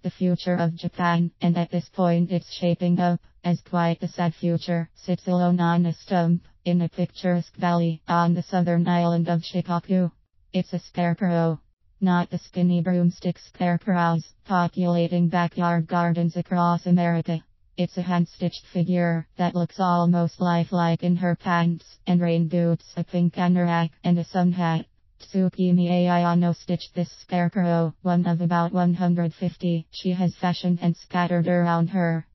the future of Japan, and at this point it's shaping up as quite the sad future, sits alone on a stump in a picturesque valley on the southern island of Shikoku. It's a scarecrow. Not the skinny broomstick scarecrows populating backyard gardens across America. It's a hand-stitched figure that looks almost lifelike in her pants and rain boots, a pink anorak, and a sun hat. Tsukimi Ayano stitched this scarecrow, one of about 150 she has fashioned and scattered around her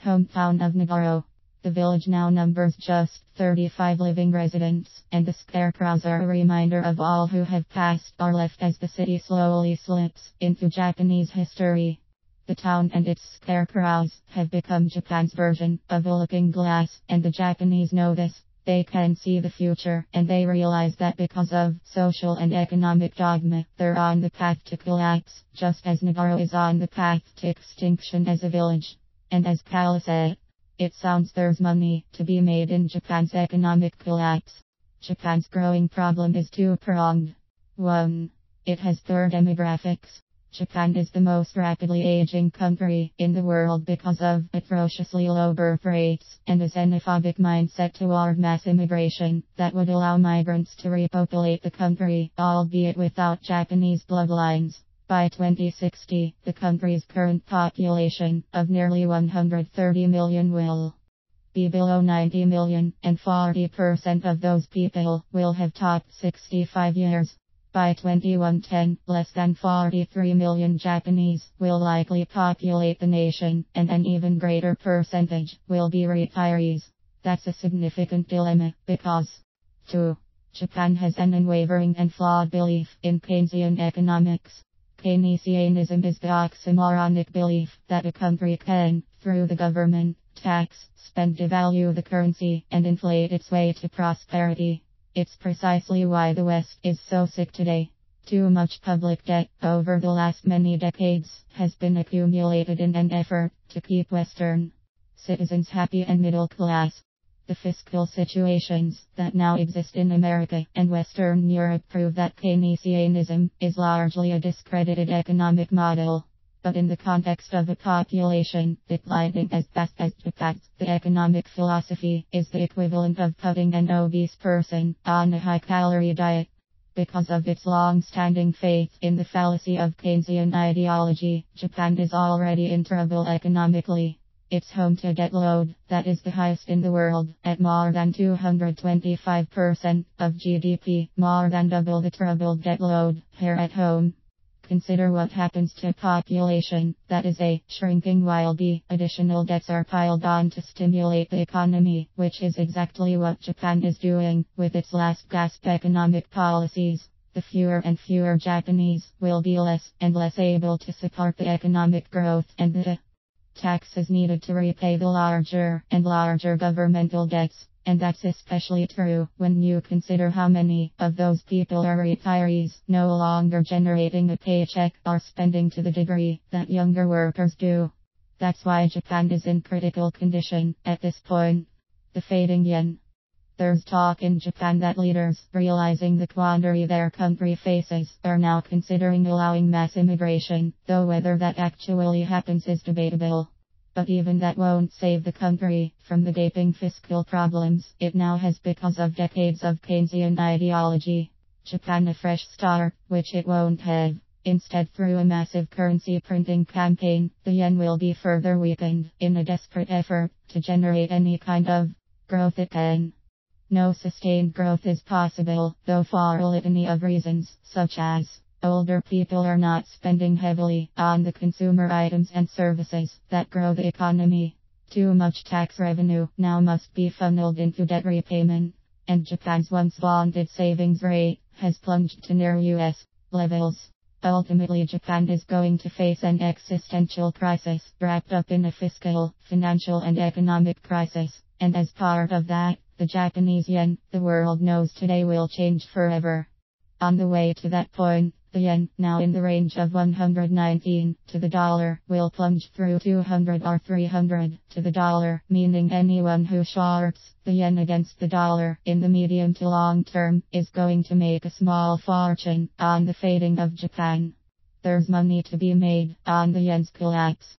hometown of Nagaro. The village now numbers just 35 living residents, and the scarecrows are a reminder of all who have passed or left as the city slowly slips into Japanese history. The town and its scarecrows have become Japan's version of a looking glass, and the Japanese know this. They can see the future, and they realize that because of social and economic dogma, they're on the path to collapse, just as Nagaro is on the path to extinction as a village. And as Kala said, it sounds there's money to be made in Japan's economic collapse. Japan's growing problem is two-pronged. 1. It has poor demographics. Japan is the most rapidly aging country in the world because of atrociously low birth rates and a xenophobic mindset toward mass immigration that would allow migrants to repopulate the country, albeit without Japanese bloodlines. By 2060, the country's current population of nearly 130 million will be below 90 million, and 40% of those people will have topped 65 years. By 2110, less than 43 million Japanese will likely populate the nation, and an even greater percentage will be retirees. That's a significant dilemma, because 2. Japan has an unwavering and flawed belief in Keynesian economics. Keynesianism is the oxymoronic belief that a country can, through the government, tax, spend, devalue the currency, and inflate its way to prosperity. It's precisely why the West is so sick today. Too much public debt over the last many decades has been accumulated in an effort to keep Western citizens happy and middle class. The fiscal situations that now exist in America and Western Europe prove that Keynesianism is largely a discredited economic model. But in the context of a population declining as fast as Japan's, the economic philosophy is the equivalent of putting an obese person on a high-calorie diet. Because of its long-standing faith in the fallacy of Keynesian ideology, Japan is already in trouble economically. It's home to debt load that is the highest in the world, at more than 225% of GDP, more than double the troubled debt load here at home. Consider what happens to a population that is A, shrinking while B, additional debts are piled on to stimulate the economy, which is exactly what Japan is doing with its last gasp economic policies. The fewer and fewer Japanese will be less and less able to support the economic growth, and the taxes needed to repay the larger and larger governmental debts. And that's especially true when you consider how many of those people are retirees, no longer generating a paycheck or spending to the degree that younger workers do. That's why Japan is in critical condition at this point. The fading yen. There's talk in Japan that leaders, realizing the quandary their country faces, are now considering allowing mass immigration, though whether that actually happens is debatable. But even that won't save the country from the gaping fiscal problems it now has because of decades of Keynesian ideology. Japan a fresh start, which it won't have. Instead, through a massive currency printing campaign, the yen will be further weakened in a desperate effort to generate any kind of growth it can. No sustained growth is possible, though for a litany of reasons, such as older people are not spending heavily on the consumer items and services that grow the economy. Too much tax revenue now must be funneled into debt repayment, and Japan's once vaunted savings rate has plunged to near US levels. Ultimately, Japan is going to face an existential crisis wrapped up in a fiscal, financial, and economic crisis, and as part of that, the Japanese yen, the world knows today, will change forever. On the way to that point, the yen, now in the range of 119 to the dollar, will plunge through 200 or 300 to the dollar, meaning anyone who shorts the yen against the dollar in the medium to long term is going to make a small fortune on the fading of Japan. There's money to be made on the yen's collapse.